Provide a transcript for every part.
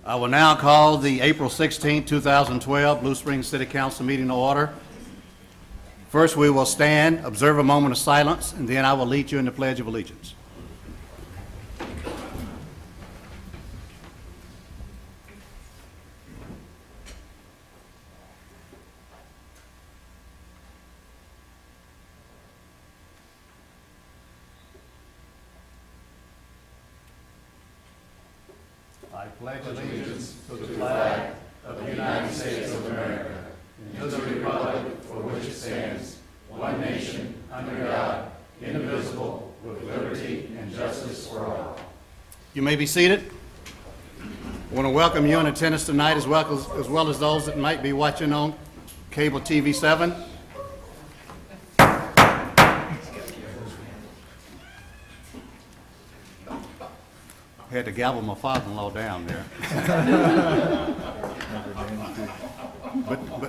I will now call the April 16, 2012 Blue Springs City Council meeting to order. First, we will stand, observe a moment of silence, and then I will lead you in the Pledge of Allegiance. I pledge allegiance to the flag of the United States of America and to the republic for which it stands, one nation, under God, indivisible, with liberty and justice for all. You may be seated. I want to welcome you in attendance tonight as well as those that might be watching on cable TV 7. I had to gavel my father-in-law down there.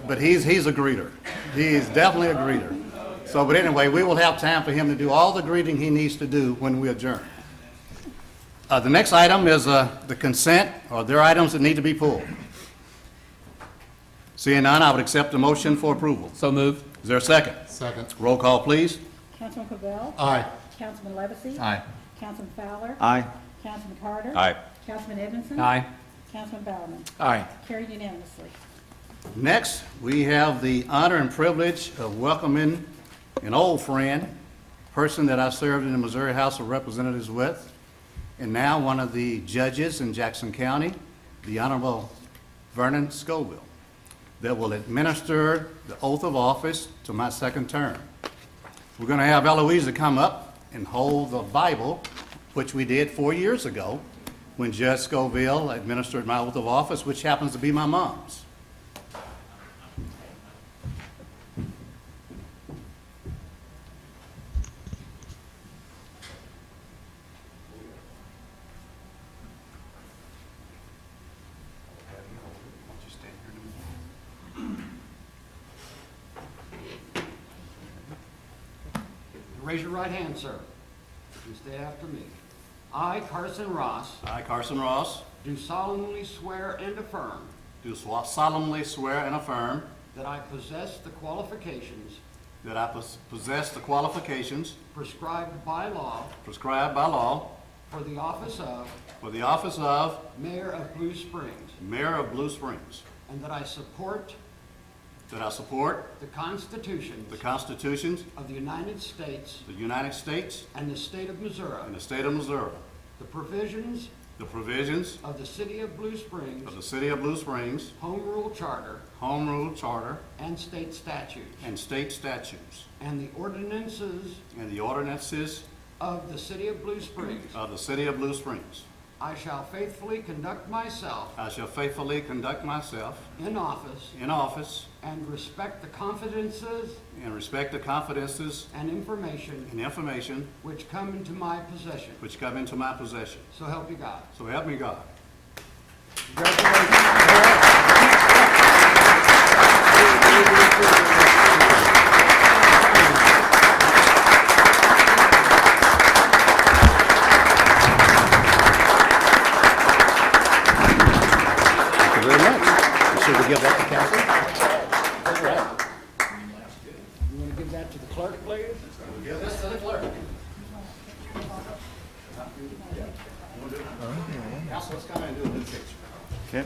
but he's a greeter. He's definitely a greeter. So, but anyway, we will have time for him to do all the greeting he needs to do when we adjourn. The next item is the consent, or there are items that need to be pulled. Seeing none, I would accept the motion for approval. So moved. Is there a second? Second. Roll call, please. Councilman Cavell? Aye. Councilman Levesey? Aye. Councilman Fowler? Aye. Councilman Carter? Aye. Councilman Edmondson? Aye. Councilman Bowerman? Aye. Carried unanimously. Next, we have the honor and privilege of welcoming an old friend, person that I served in the Missouri House of Representatives with, and now one of the judges in Jackson County, the Honorable Vernon Scoville, that will administer the oath of office to my second term. We're going to have Eloisa come up and hold the Bible, which we did 4 years ago when Judge Scoville administered my oath of office, which happens to be my mom's. Raise your right hand, sir, and stay after me. I, Carson Ross, I, Carson Ross, do solemnly swear and affirm do solemnly swear and affirm that I possess the qualifications that I possess the qualifications prescribed by law prescribed by law for the office of for the office of Mayor of Blue Springs, Mayor of Blue Springs, and that I support that I support the constitutions the constitutions of the United States of the United States and the state of Missouri, and the state of Missouri, the provisions the provisions of the city of Blue Springs of the City of Blue Springs Home Rule Charter Home Rule Charter and state statutes, and state statutes, and the ordinances and the ordinances of the city of Blue Springs. of the City of Blue Springs. I shall faithfully conduct myself I shall faithfully conduct myself in office in office and respect the confidences and respect the confidences and information and information which come into my possession. which come into my possession. So help you God. So help me God. Thank you very much. Should we give that to Kathy? All right. You want to give that to the clerk, please? Give this to the clerk. Council, let's come in and do a new picture. Okay.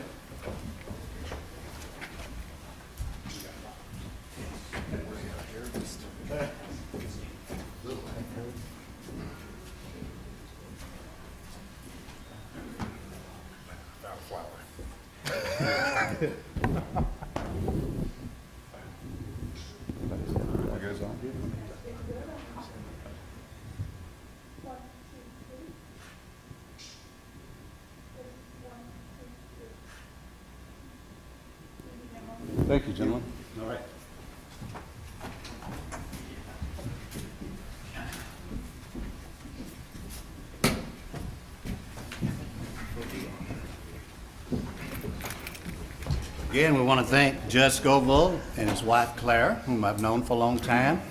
Thank you, gentlemen. All right. Again, we want to thank Judge Scoville and his wife Claire, whom I've known for a long time.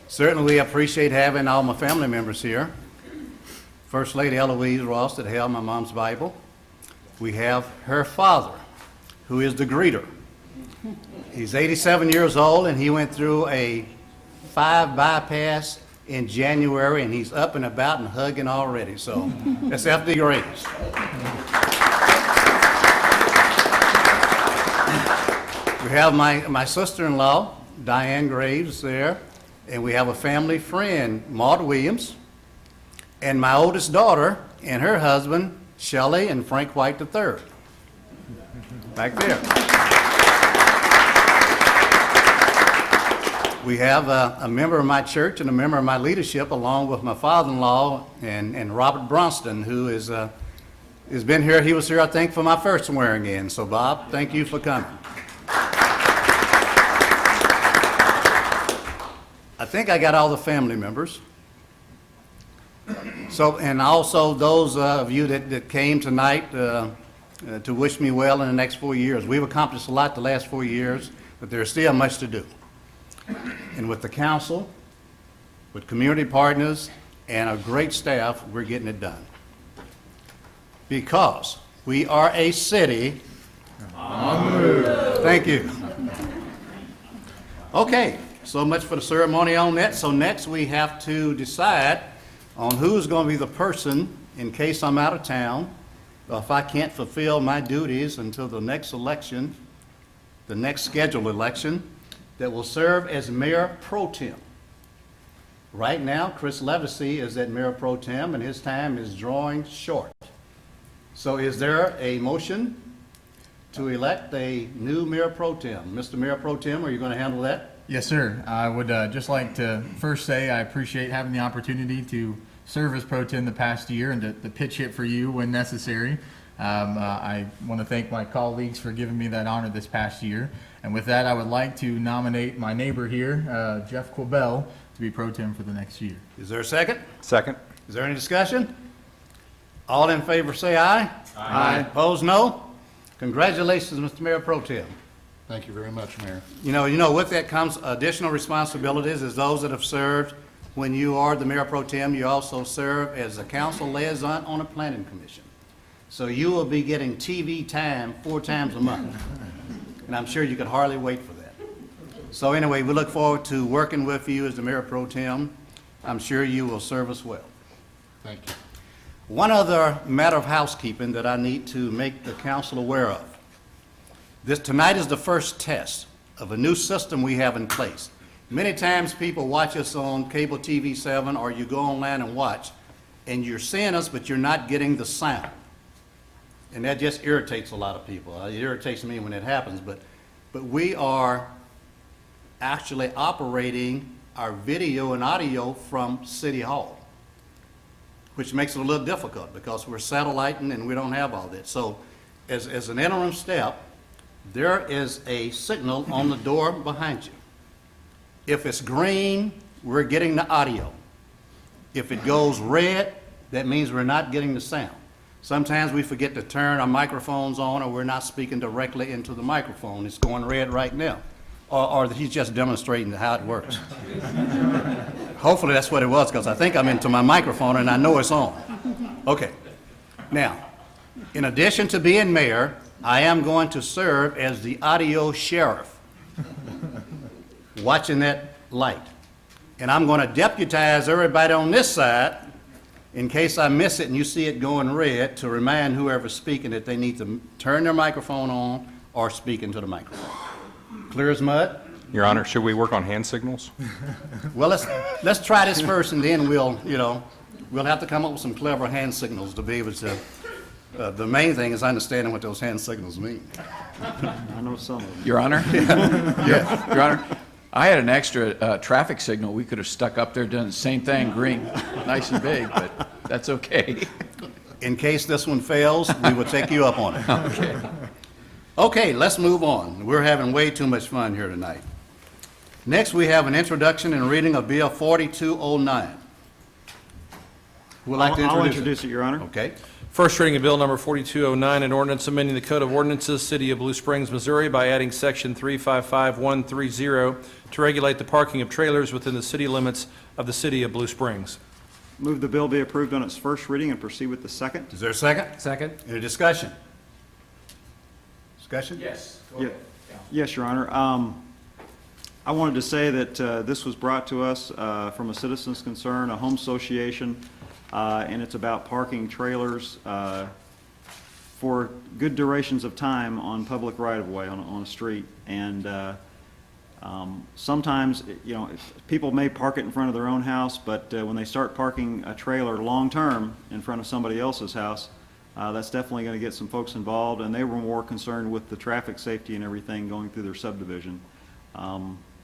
Certainly we appreciate having all my family members here. First Lady Eloise Ross that held my mom's Bible. we have her father, who is the greeter. He's 87 years old, and he went through a 5 bypass in January, and he's up and about and hugging already. So that's F.D. Graves. We have my sister-in-law, Diane Graves, there, and we have a family friend, Maud Williams, and my oldest daughter and her husband, Shelley and Frank White III, back there. We have a member of my church and a member of my leadership, along with my father-in-law and Robert Bronston, who has been here. He was here, I think, for my first swearing in. So, Bob, thank you for coming. I think I got all the family members. So, and also those of you that came tonight to wish me well in the next 4 years. We've accomplished a lot the last 4 years, but there's still much to do. And with the council, with community partners, and a great staff, we're getting it done. Because we are a city. Thank you. Okay, so much for the ceremony on that. So next we have to decide on who's going to be the person, in case I'm out of town, or if I can't fulfill my duties until the next election, the next scheduled election, that will serve as Mayor Pro Tem. Right now, Chris Levacy is at Mayor Pro Tem, and his time is drawing short. So is there a motion to elect a new Mayor Pro Tem? Mr. Mayor Pro Tem, are you going to handle that? Yes, sir. I would just like to first say I appreciate having the opportunity to serve as Pro Tem the past year and to pitch hit for you when necessary. I want to thank my colleagues for giving me that honor this past year. And with that, I would like to nominate my neighbor here, Jeff Quibell, to be Pro Tem for the next year. Is there a second? Second. Is there any discussion? All in favor say aye. Aye. Opposed, no. Congratulations, Mr. Mayor Pro Tem. Thank you very much, Mayor. You know, with that comes additional responsibilities as those that have served. When you are the Mayor Pro Tem, you also serve as a council liaison on a planning commission. So you will be getting TV time 4 times a month. And I'm sure you could hardly wait for that. So anyway, we look forward to working with you as the Mayor Pro Tem. I'm sure you will serve us well. Thank you. One other matter of housekeeping that I need to make the council aware of. Tonight is the first test of a new system we have in place. Many times people watch us on cable TV 7 or you go online and watch, and you're seeing us, but you're not getting the sound. And that just irritates a lot of people. It irritates me when it happens, but we are actually operating our video and audio from City Hall, which makes it a little difficult because we're satelliting and we don't have all that. So as an interim step, there is a signal on the door behind you. If it's green, we're getting the audio. If it goes red, that means we're not getting the sound. Sometimes we forget to turn our microphones on, or we're not speaking directly into the microphone. It's going red right now. Or he's just demonstrating how it works. Hopefully that's what it was, because I think I'm into my microphone and I know it's on. Okay. Now, in addition to being mayor, I am going to serve as the audio sheriff, watching that light. And I'm going to deputize everybody on this side in case I miss it and you see it going red, to remind whoever's speaking that they need to turn their microphone on or speak into the microphone. Clear as mud? Your Honor, should we work on hand signals? Well, let's try this first, and then we'll have to come up with some clever hand signals to be able to. The main thing is understanding what those hand signals mean. I know some of them. Your Honor? Yes. Your Honor, I had an extra traffic signal we could have stuck up there, done the same thing, green, nice and big, but that's okay. In case this one fails, we will take you up on it. Okay. Okay, let's move on. We're having way too much fun here tonight. Next, we have an introduction and reading of Bill 4209. Who would like to I'll introduce introduce it, Your Honor. Okay. First reading of Bill Number 4209, an ordinance amending the Code of Ordinances, City of Blue Springs, Missouri by adding Section 355130 to regulate the parking of trailers within the city limits of the City of Blue Springs. Move the bill be approved on its first reading and proceed with the second. Is there a second? Second. Any discussion? Discussion? Yes. Yeah. Yes, Your Honor. I wanted to say that this was brought to us from a citizen's concern, a home association, and it's about parking trailers for good durations of time on public right-of-way on a street. And sometimes, you know, people may park it in front of their own house, but when they start parking a trailer long-term in front of somebody else's house, that's definitely going to get some folks involved, and they were more concerned with the traffic safety and everything going through their subdivision.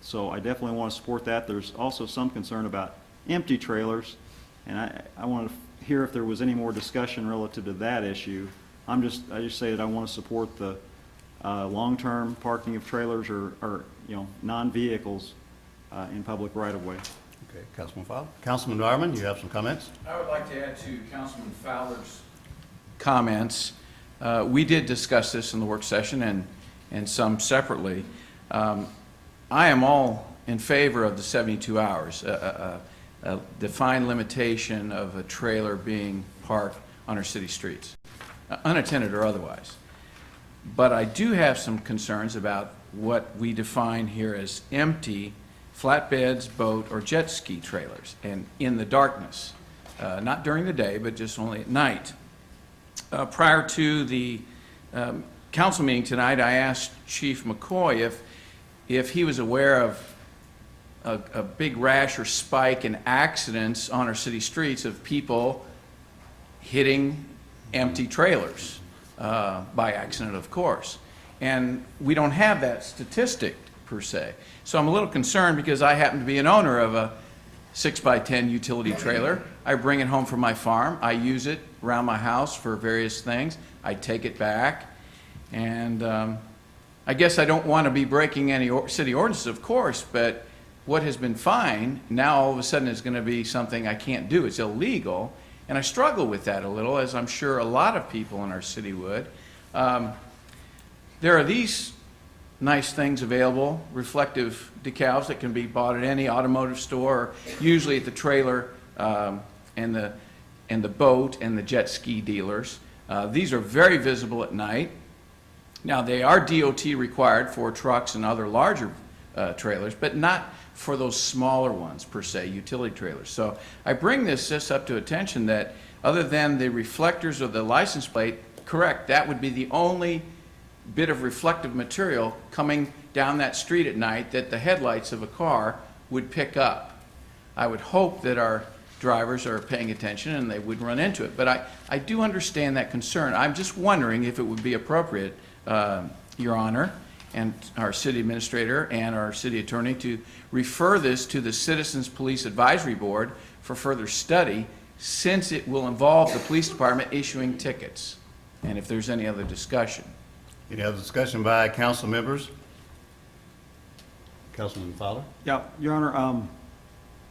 So I definitely want to support that. There's also some concern about empty trailers, and I want to hear if there was any more discussion relative to that issue. I just say that I want to support the long-term parking of trailers or you know, non-vehicles in public right-of-way. Okay, Councilman Fowler. Councilman Norman, you have some comments? I would like to add to Councilman Fowler's comments. We did discuss this in the work session and some separately. I am all in favor of the 72 hours, a defined limitation of a trailer being parked on our city streets, unattended or otherwise. But I do have some concerns about what we define here as empty flatbeds, boat, or jet ski trailers, and in the darkness, not during the day, but just only at night. Prior to the council meeting tonight, I asked Chief McCoy if he was aware of a big rash or spike in accidents on our city streets of people hitting empty trailers, by accident, of course. And we don't have that statistic, per se. So I'm a little concerned because I happen to be an owner of a 6x10 utility trailer. I bring it home from my farm. I use it around my house for various things. I take it back. And I guess I don't want to be breaking any city ordinances, of course, but what has been fine, now all of a sudden is going to be something I can't do. It's illegal. And I struggle with that a little, as I'm sure a lot of people in our city would. There are these nice things available, reflective decals that can be bought at any automotive store, usually at the trailer and the boat and the jet ski dealers. These are very visible at night. Now, they are DOT required for trucks and other larger trailers, but not for those smaller ones, per se, utility trailers. So I bring this just up to attention that other than the reflectors of the license plate, correct, that would be the only bit of reflective material coming down that street at night that the headlights of a car would pick up. I would hope that our drivers are paying attention and they would run into it. But I do understand that concern. I'm just wondering if it would be appropriate, Your Honor, and our city administrator and our city attorney to refer this to the Citizens Police Advisory Board for further study, since it will involve the police department issuing tickets, and if there's any other discussion. Any other discussion by council members? Councilman Fowler? Yeah, Your Honor,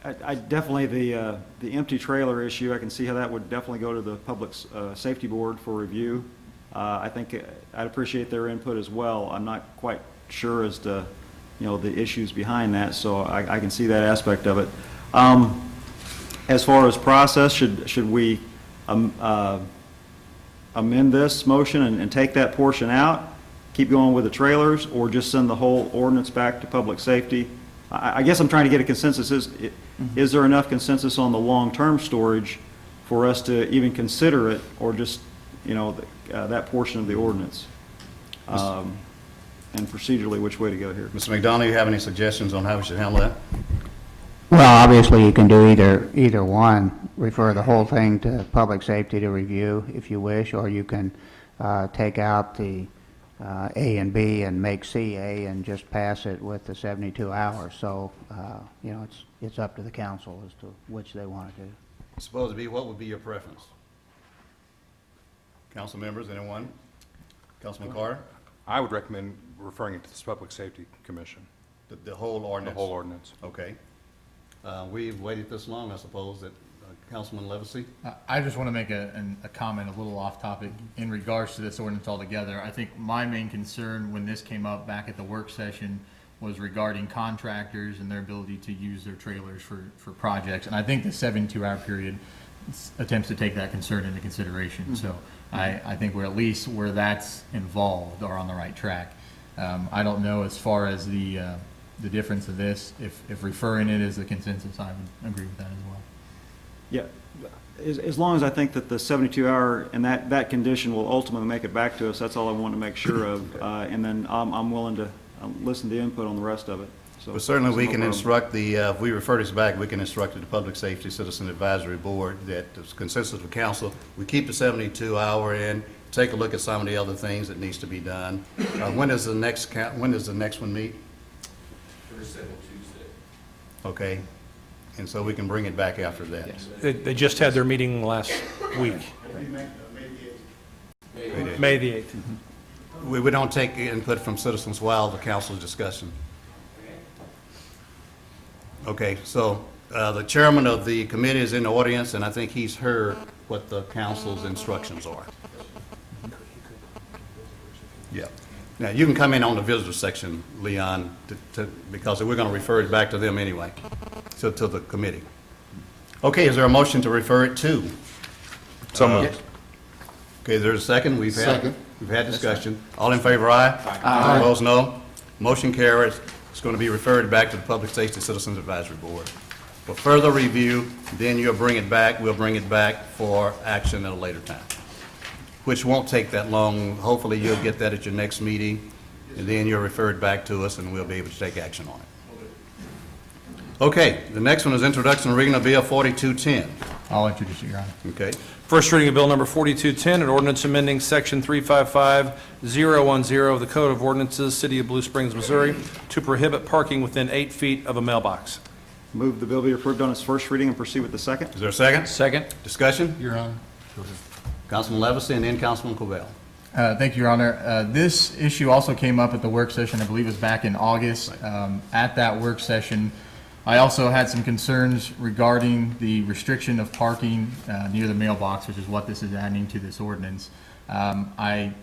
I definitely, the empty trailer issue, I can see how that would definitely go to the Public Safety Board for review. I think I'd appreciate their input as well. I'm not quite sure as to, you know, the issues behind that, so I can see that aspect of it. As far as process, should we amend this motion and take that portion out, keep going with the trailers, or just send the whole ordinance back to public safety? I guess I'm trying to get a consensus. Is there enough consensus on the long-term storage for us to even consider it, or just, you know, that portion of the ordinance? And procedurally, which way to go here? Mr. McDonough, you have any suggestions on how we should handle that? Well, obviously, you can do either one, refer the whole thing to public safety to review if you wish, or you can take out the A and B and make C A and just pass it with the 72 hours. So, you know, it's up to the council as to which they want to do. It's supposed to be, what would be your preference? Council members, anyone? Councilman Carter? I would recommend referring it to the Public Safety Commission, The whole the ordinance? whole ordinance. Okay. We've waited this long, I suppose, that Councilman Levesey? I just want to make a comment a little off topic in regards to this ordinance altogether. I think my main concern when this came up back at the work session was regarding contractors and their ability to use their trailers for projects. And I think the 72-hour period attempts to take that concern into consideration. So I think we're at least where that's involved are on the right track. I don't know as far as the difference of this, if referring it is the consensus, I would agree with that as well. Yeah, as long as I think that the 72-hour and that condition will ultimately make it back to us, that's all I want to make sure of. And then I'm willing to listen to input on the rest of it. So But certainly, we no can problem. instruct if we refer this back, we can instruct the Public Safety Citizen Advisory Board that the consensus of council, we keep the 72-hour in, take a look at some of the other things that needs to be done. When does the next one meet? First, second Tuesday. Okay, and so we can bring it back after that. They just had their meeting last week, May the 8th. We don't take input from citizens while the council is discussing. Okay, so the chairman of the committee is in the audience, and I think he's heard what the council's instructions are. Yeah. Now, you can come in on the visitor section, Leon, because we're going to refer it back to them anyway, to the committee. Okay, is there a motion to refer it to? So moved. Okay, is there a second? Second. We've had discussion. All in favor, aye? Aye. Opposed, no? Motion carries. It's going to be referred back to the Public Safety Citizens Advisory Board for further review. Then you'll bring it back. We'll bring it back for action at a later time, which won't take that long. Hopefully, you'll get that at your next meeting, and then you'll refer it back to us, and we'll be able to take action on it. Okay, the next one is introduction and reading of Bill 4210. I'll introduce it, Your Honor. Okay. First reading of Bill Number 4210, an ordinance amending Section 355010 of the Code of Ordinances, City of Blue Springs, Missouri, to prohibit parking within 8 feet of a mailbox. Move the bill be approved on its first reading and proceed with the second. Is there a second? Second? Discussion? Your Honor. Go ahead. Councilman Levinson and then Councilman Covell. Thank you, Your Honor. This issue also came up at the work session, I believe it was back in August. At that work session, I also had some concerns regarding the restriction of parking near the mailbox, which is what this is adding to this ordinance. I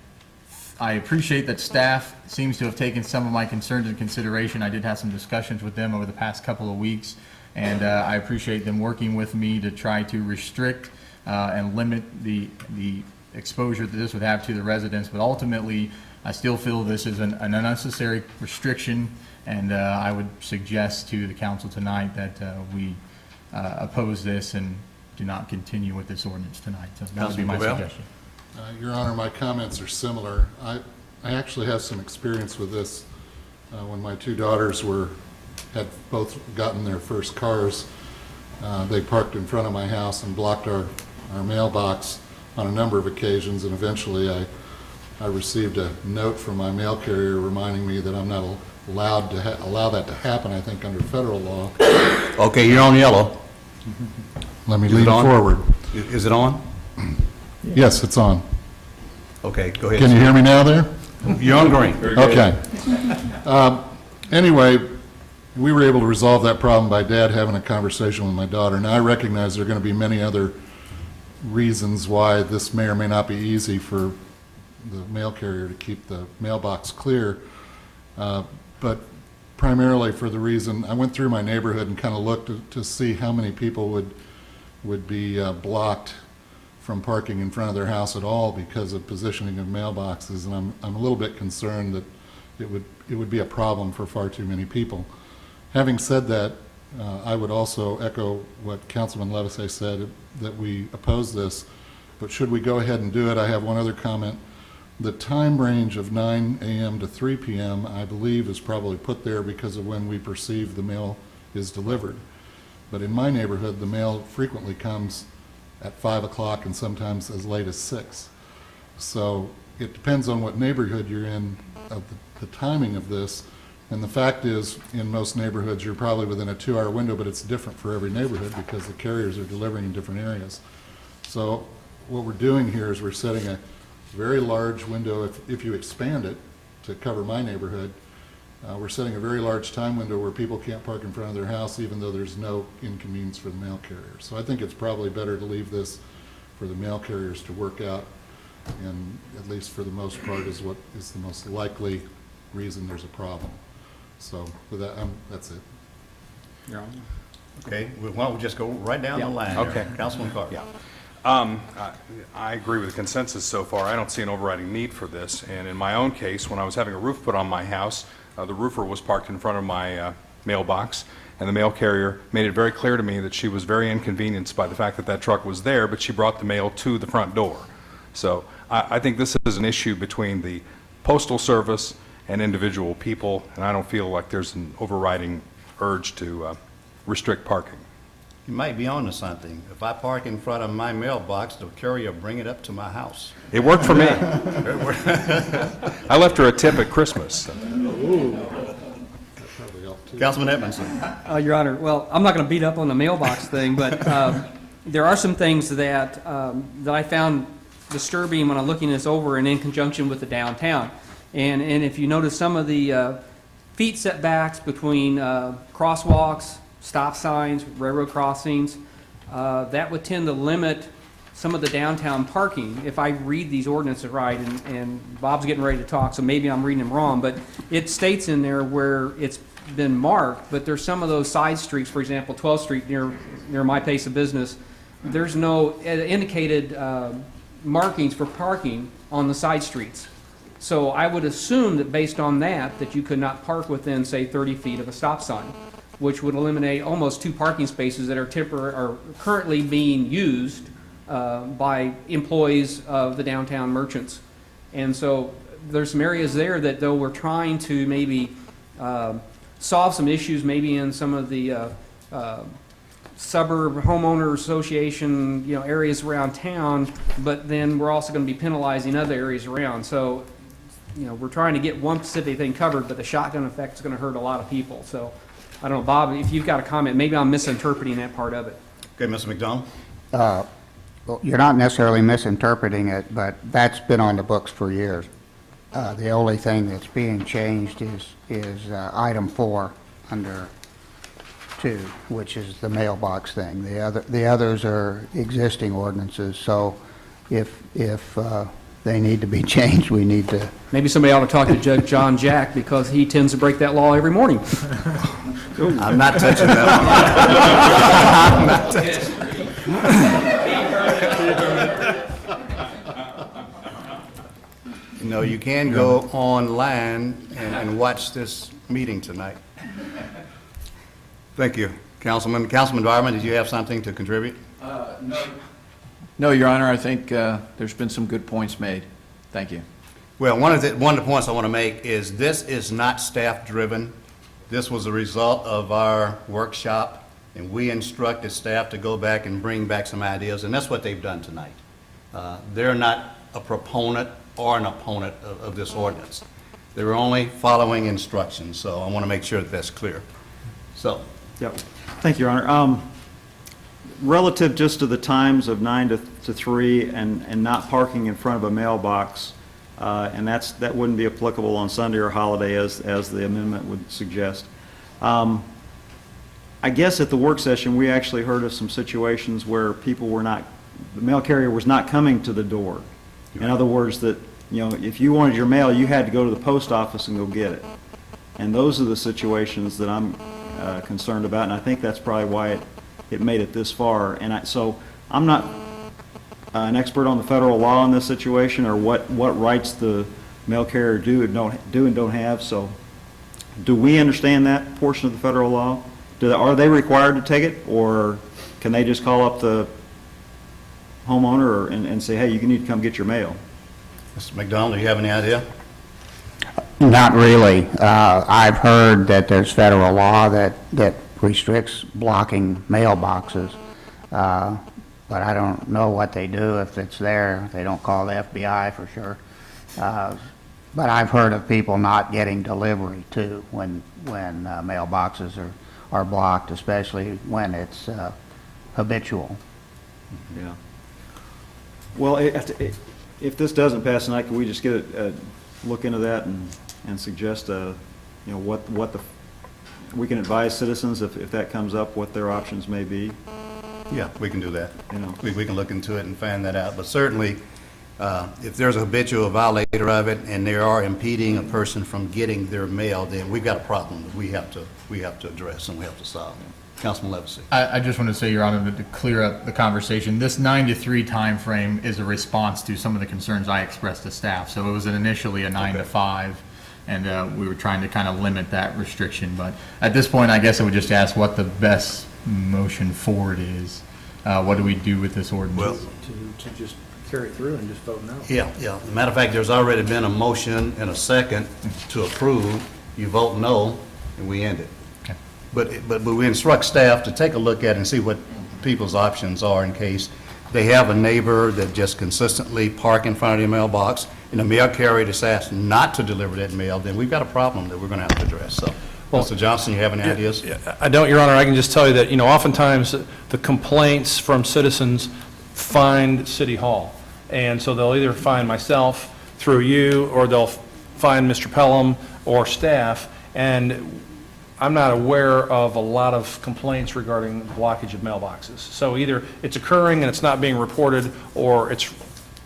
appreciate that staff seems to have taken some of my concerns into consideration. I did have some discussions with them over the past couple of weeks, and I appreciate them working with me to try to restrict and limit the exposure that this would have to the residents. But ultimately, I still feel this is an unnecessary restriction, and I would suggest to the council tonight that we oppose this and do not continue with this ordinance tonight. So that would be my Councilman Covell? suggestion. Your Honor, my comments are similar. I actually have some experience with this. When my two daughters had both gotten their first cars, they parked in front of my house and blocked our mailbox on a number of occasions, and eventually I received a note from my mail carrier reminding me that I'm not allowed to allow that to happen, I think, under federal law. Okay, you're on yellow. Let me Is it lean on? forward. Is it on? Yes, it's on. Okay, go ahead. Can you hear me now there? You're on green. Okay. Anyway, we were able to resolve that problem by Dad having a conversation with my daughter. Now, I recognize there are going to be many other reasons why this may or may not be easy for the mail carrier to keep the mailbox clear, but primarily for the reason, I went through my neighborhood and kind of looked to see how many people would be blocked from parking in front of their house at all because of positioning of mailboxes, and I'm a little bit concerned that it would be a problem for far too many people. Having said that, I would also echo what Councilman Levisay said, that we oppose this, but should we go ahead and do it, I have one other comment. The time range of 9 a.m. to 3 p.m., I believe, is probably put there because of when we perceive the mail is delivered. But in my neighborhood, the mail frequently comes at 5 o'clock and sometimes as late as 6. So it depends on what neighborhood you're in, of the timing of this. And the fact is, in most neighborhoods, you're probably within a 2-hour window, but it's different for every neighborhood because the carriers are delivering in different areas. So what we're doing here is we're setting a very large window. If you expand it to cover my neighborhood, we're setting a very large time window where people can't park in front of their house even though there's no inconvenience for the mail carrier. So I think it's probably better to leave this for the mail carriers to work out, and at least for the most part is what is the most likely reason there's a problem. So with that, that's it. Your Honor. Okay, why don't we just go right down the line there? Okay. Councilman Carter. Yeah. I agree with the consensus so far. I don't see an overriding need for this. And in my own case, when I was having a roof put on my house, the roofer was parked in front of my mailbox, and the mail carrier made it very clear to me that she was very inconvenienced by the fact that that truck was there, but she brought the mail to the front door. So I think this is an issue between the Postal Service and individual people, and I don't feel like there's an overriding urge to restrict parking. You might be on to something. If I park in front of my mailbox, the courier will bring it up to my house. It worked for me. I left her a tip at Christmas. Councilman Edmondson. Your Honor, well, I'm not going to beat up on the mailbox thing, but there are some things that I found disturbing when I'm looking this over and in conjunction with the downtown. And if you notice some of the feet setbacks between crosswalks, stop signs, railroad crossings, that would tend to limit some of the downtown parking, if I read these ordinances right, and Bob's getting ready to talk, so maybe I'm reading them wrong, but it states in there where it's been marked, but there's some of those side streets, for example, 12th Street near my place of business, there's no indicated markings for parking on the side streets. So I would assume that based on that, that you could not park within, say, 30 feet of a stop sign, which would eliminate almost 2 parking spaces that are currently being used by employees of the downtown merchants. And so there's some areas there that, though we're trying to maybe solve some issues maybe in some of the suburb homeowner association, areas around town, but then we're also going to be penalizing other areas around. So, we're trying to get one specific thing covered, but the shotgun effect is going to hurt a lot of people. So, I don't know, Bob, if you've got a comment, maybe I'm misinterpreting that part of it. Okay, Mr. McDonald. Well, you're not necessarily misinterpreting it, but that's been on the books for years. The only thing that's being changed is item 4 under 2, which is the mailbox thing. The others are existing ordinances, so if they need to be changed, we need to. Maybe somebody ought to talk to Judge John Jack, because he tends to break that law every morning. I'm not touching that one. I'm not touching. You can go online and watch this meeting tonight. Thank you, Councilman. Councilman Darman, did you have something to contribute? No, Your Honor, I think there's been some good points made. Thank you. Well, one of the points I want to make is this is not staff-driven. This was a result of our workshop, and we instructed staff to go back and bring back some ideas, and that's what they've done tonight. They're not a proponent or an opponent of this ordinance. They were only following instructions, so I want to make sure that that's clear. So. Yep. Thank you, Your Honor. Relative just to the times of 9 to 3 and not parking in front of a mailbox, and that wouldn't be applicable on Sunday or holiday as the amendment would suggest. I guess at the work session, we actually heard of some situations where the mail carrier was not coming to the door. In other words, that, if you wanted your mail, you had to go to the post office and go get it. And those are the situations that I'm concerned about, and I think that's probably why it made it this far. And so I'm not an expert on the federal law in this situation, or what rights the mail carrier do and don't have. So do we understand that portion of the federal law? Are they required to take it, or can they just call up the homeowner and say, hey, you need to come get your mail? Mr. McDonald, do you have any idea? Not really. I've heard that there's federal law that restricts blocking mailboxes, but I don't know what they do if it's there. They don't call the FBI for sure. But I've heard of people not getting delivery too when mailboxes are blocked, especially when it's habitual. Yeah. Well, if this doesn't pass tonight, can we just get a look into that and suggest, we can advise citizens if that comes up, what their options may be? Yeah, we can do that. We can look into it and find that out. But certainly, if there's a habitual violator of it and they are impeding a person from getting their mail, then we've got a problem that we have to address and we have to solve. Councilman Levacy. I just want to say, Your Honor, to clear up the conversation, this 9 to 3 timeframe is a response to some of the concerns I expressed to staff. So it was initially a 9 to 5, and we were trying to kind of limit that restriction. But at this point, I guess I would just ask what the best motion forward is. What do we do with this ordinance? Well, To just carry it through and just vote no. Yeah. As a matter of fact, there's already been a motion and a second to approve. You vote no, and we end it. Okay. But we instruct staff to take a look at it and see what people's options are in case they have a neighbor that just consistently park in front of their mailbox, and the mail carrier decides not to deliver that mail, then we've got a problem that we're going to have to address. So, Mr. Johnson, you have any ideas? I don't, Your Honor. I can just tell you that, oftentimes the complaints from citizens find City Hall. And so they'll either find myself through you, or they'll find Mr. Pelham or staff. And I'm not aware of a lot of complaints regarding blockage of mailboxes. So either it's occurring and it's not being reported, or it's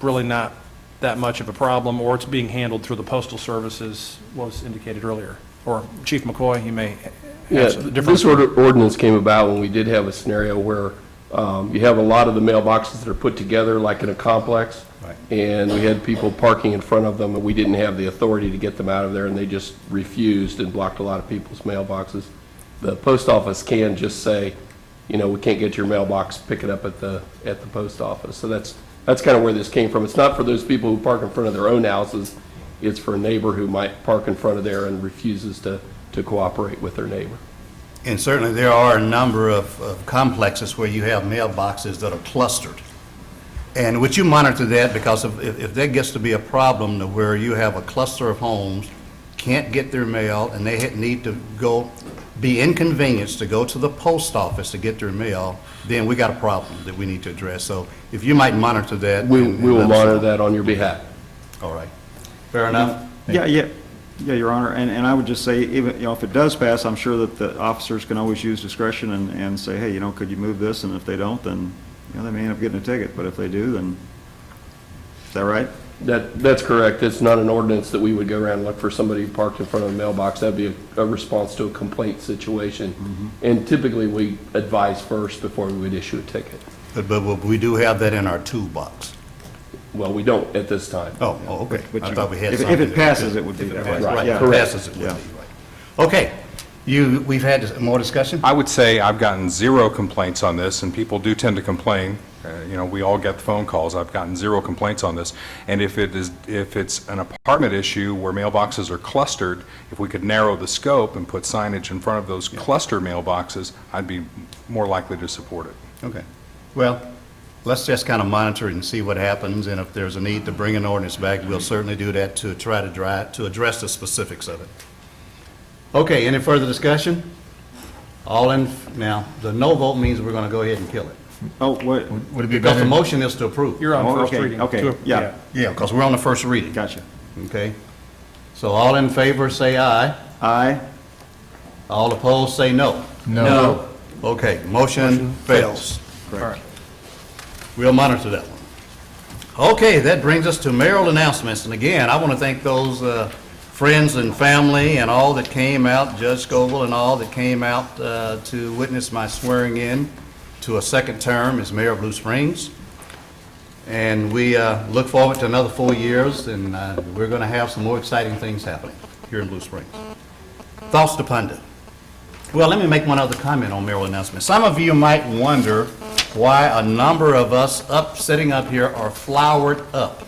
really not that much of a problem, or it's being handled through the postal services, was indicated earlier. Or Chief McCoy, you may have some different. This ordinance came about when we did have a scenario where you have a lot of the mailboxes that are put together like in a complex. Right. And we had people parking in front of them, and we didn't have the authority to get them out of there, and they just refused and blocked a lot of people's mailboxes. The post office can just say, we can't get your mailbox, pick it up at the post office. So that's kind of where this came from. It's not for those people who park in front of their own houses. It's for a neighbor who might park in front of there and refuses to cooperate with their neighbor. And certainly there are a number of complexes where you have mailboxes that are clustered. And would you monitor that? Because if that gets to be a problem to where you have a cluster of homes, can't get their mail, and they need to be inconvenienced to go to the post office to get their mail, then we got a problem that we need to address. So if you might monitor that. We and will let us monitor know. that on your behalf. All right. Fair enough? Yeah, Your Honor, and I would just say, even, if it does pass, I'm sure that the officers can always use discretion and say, hey, could you move this? And if they don't, then, they may end up getting a ticket, but if they do, then, is that right? That's correct. It's not an ordinance that we would go around and look for somebody who parked in front of a mailbox. That'd be a response to a complaint situation. And typically, we advise first before we would issue a ticket. But we do have that in our toolbox. Well, we don't at this time. Oh, okay. But I you- thought we had if something. it passes, it would be that way. Right, Yeah. if it passes, it would be, Yeah. right. Okay. We've had more discussion? I would say I've gotten 0 complaints on this, and people do tend to complain. We all get the phone calls. I've gotten 0 complaints on this. And if it's an apartment issue where mailboxes are clustered, if we could narrow the scope and put signage in front of those cluster mailboxes, I'd be more likely to support it. Okay. Well, let's just kind of monitor it and see what happens, and if there's a need to bring an ordinance back, we'll certainly do that to try to address the specifics of it. Okay, any further discussion? Now, the no vote means we're going to go ahead and kill it. Oh, what? Would it be Because better? the motion is to approve. You're on Oh, first okay, reading. okay, yeah. Yeah, because we're on the first reading. Gotcha. Okay? So all in favor, say aye. Aye. All opposed, say no. No. Okay, motion fails. Correct. We'll monitor that one. Okay, that brings us to mayoral announcements. And again, I want to thank those friends and family and all that came out, Judge Scoville and all that came out to witness my swearing in to a second term as mayor of Blue Springs. And we look forward to another 4 years, and we're going to have some more exciting things happening here in Blue Springs. Thoughts to ponder. Well, let me make one other comment on mayoral announcements. Some of you might wonder why a number of us sitting up here are flowered up.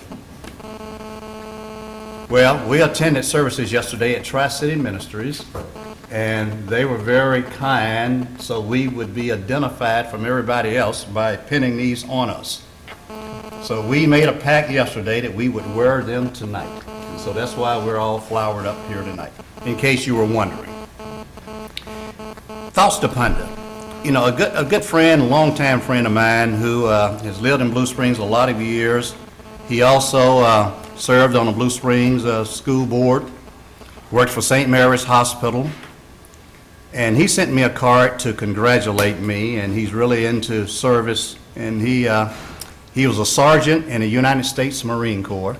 Well, we attended services yesterday at Tri-City Ministries, and they were very kind, so we would be identified from everybody else by pinning these on us. So we made a pact yesterday that we would wear them tonight. And so that's why we're all flowered up here tonight, in case you were wondering. Thoughts to ponder. A good friend, longtime friend of mine who has lived in Blue Springs a lot of years. He also served on the Blue Springs school board, worked for St. Mary's Hospital, and he sent me a card to congratulate me, and he's really into service, and he was a sergeant in the United States Marine Corps.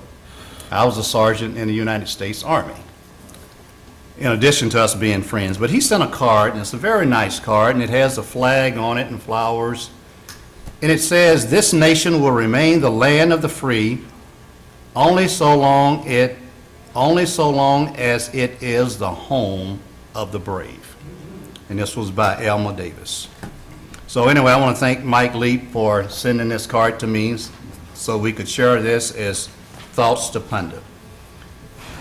I was a sergeant in the United States Army. in addition to us being friends. But he sent a card, and it's a very nice card, and it has a flag on it and flowers. And it says, "This nation will remain the land of the free only so long as it is the home of the brave." And this was by Elma Davis. So anyway, I want to thank Mike Leap for sending this card to me so we could share this as thoughts to ponder.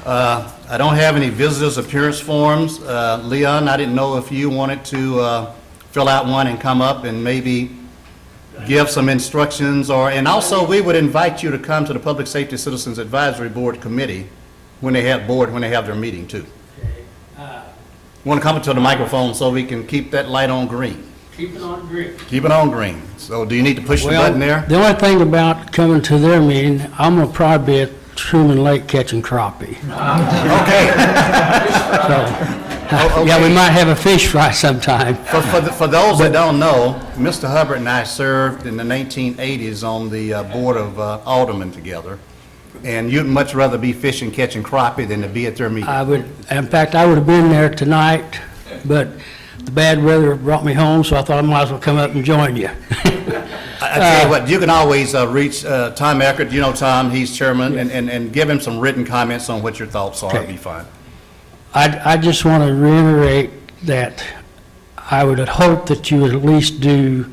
I don't have any visitors' appearance forms. Leon, I didn't know if you wanted to fill out one and come up and maybe give some instructions, and also we would invite you to come to the Public Safety Citizens Advisory Board Committee when they have their meeting too. Want to come up to the microphone so we can keep that light on green. Keep it on green. Keep it on green. So do you need to push the button there? The only thing about coming to their meeting, I'm gonna probably be at Truman Lake catching crappie. Okay. Yeah, we might have a fish fry sometime. For those that don't know, Mr. Hubbard and I served in the 1980s on the Board of Aldermen together, and you'd much rather be fishing, catching crappie than to be at their meeting. In fact, I would have been there tonight, but the bad weather brought me home, so I thought I might as well come up and join you. I tell you what, you can always reach Tom Eckert, you know Tom, he's chairman, and give him some written comments on what your thoughts are, it'd be fine. I just want to reiterate that I would hope that you would at least do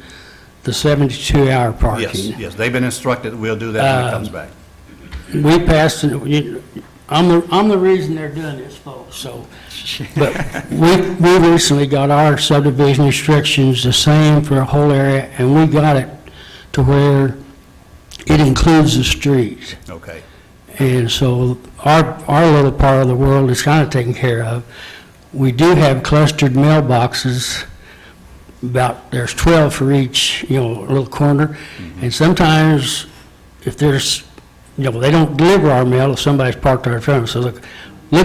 the 72-hour parking. Yes, they've been instructed that we'll do that when it comes back. We passed, I'm the reason they're doing this, folks, so. But we recently got our subdivision restrictions the same for a whole area, and we got it to where it includes the street. Okay. And so our little part of the world is kind of taken care of. We do have clustered mailboxes, there's 12 for each, little corner. And sometimes if there's, they don't deliver our mail if somebody's parked on our front. So look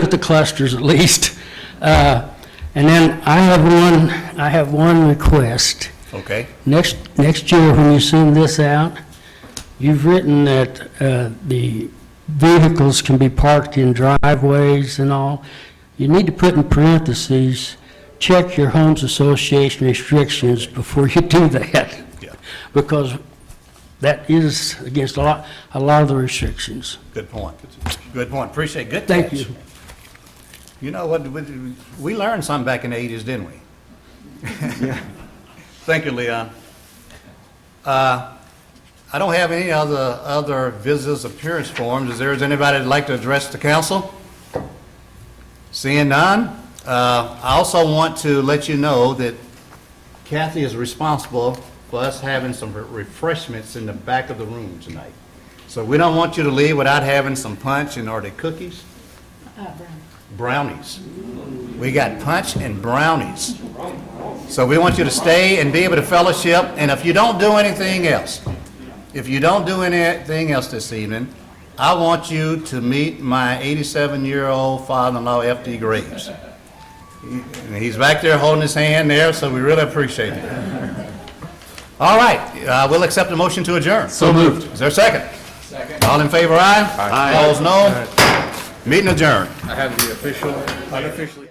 at the clusters at least. And then I have one request. Okay. Next year when you send this out, you've written that the vehicles can be parked in driveways and all. You need to put in parentheses, check your homes association restrictions before you do that. Yeah. Because that is against a lot of the restrictions. Good point. Good point. Appreciate it. Good Thank catch. you. You know what, we learned something back in the 80s, didn't we? Yeah. Thank you, Leon. I don't have any other visitors' appearance forms. Is there anybody that'd like to address the council? Seeing none, I also want to let you know that Kathy is responsible for us having some refreshments in the back of the room tonight. So we don't want you to leave without having some punch, and are they cookies? Brownies. We got punch and brownies. So we want you to stay and be able to fellowship, and if you don't do anything else this evening, I want you to meet my 87-year-old father-in-law, F.D. Graves. He's back there holding his hand there, so we really appreciate it. All right, we'll accept a motion to adjourn. So moved. Is there a second? Second. All in favor, aye? Aye. Opposed, no? Meeting adjourned. I have the official, unofficially.